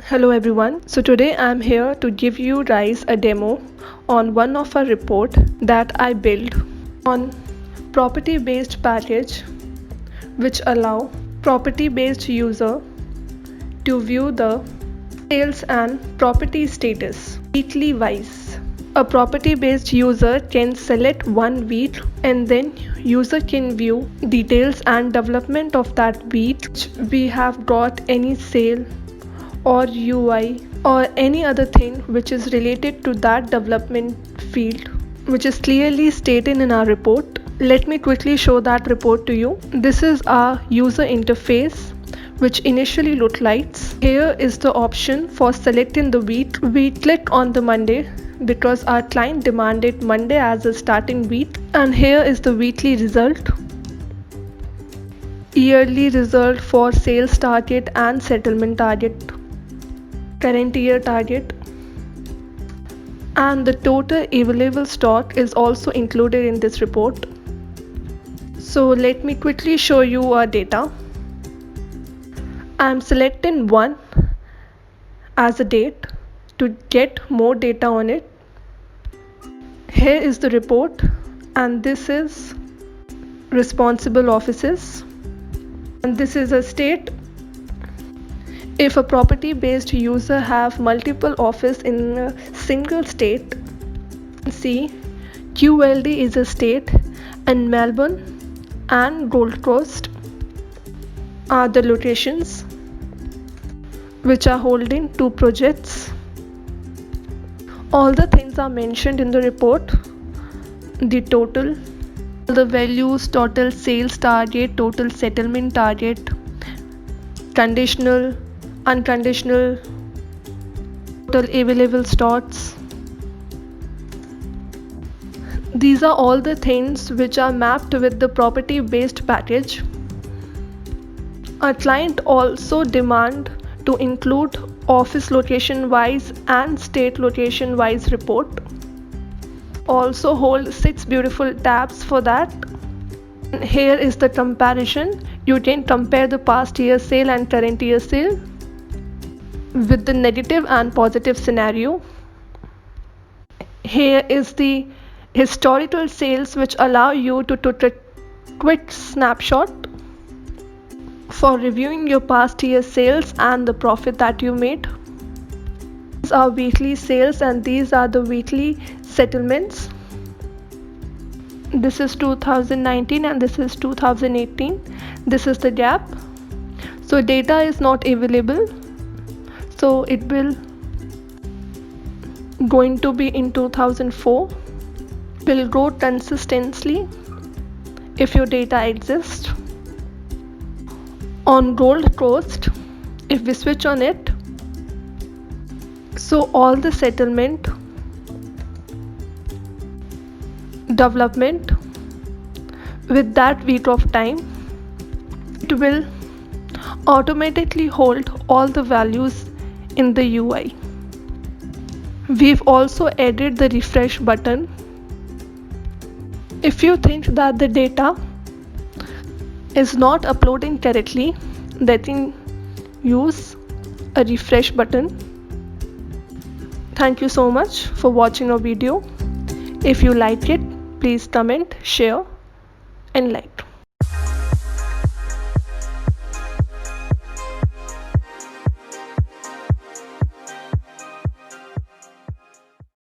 Hello everyone. So today I'm here to give you guys a demo on one of our report that I built on property based package which allow property based user to view the sales and property status weekly wise. A property based user can select one week and then user can view details and development of that week. We have got any sale or UI or any other thing which is related to that development field, which is clearly stated in our report. Let me quickly show that report to you. This is our user interface which initially looked like. Here is the option for selecting the week. We click on the Monday because our client demanded Monday as a starting week, and here is the weekly result, yearly result for sales target and settlement target, current year target, and the total available stock is also included in this report. So let me quickly show you our data. I am selecting 1 as a date to get more data on it. Here is the report, and this is responsible offices, and this is a state. If a property based user have multiple office in a single state, see QLD is a state, and Melbourne and Gold Coast are the locations which are holding 2 projects. All the things are mentioned in the report: the total, the values, total sales target, total settlement target, conditional, unconditional, total available stocks. These are all the things which are mapped with the property based package. Our client also demand to include office location wise and state location wise report. Also hold 6 beautiful tabs for that. Here is the comparison. You can compare the past year sale and current year sale with the negative and positive scenario. Here is the historical sales which allow you to take a quick snapshot for reviewing your past year sales and the profit that you made. These are weekly sales and these are the weekly settlements. This is 2019 and this is 2018. This is the gap. So data is not available, so it will going to be in 2004. Will grow consistently if your data exists. On Gold Coast, if we switch on it, so all the settlement, development with that week of time, it will automatically hold all the values in the UI. We've also added the refresh button. If you think that the data is not uploading correctly, then use a refresh button. Thank you so much for watching our video. If you like it, please comment, share and like.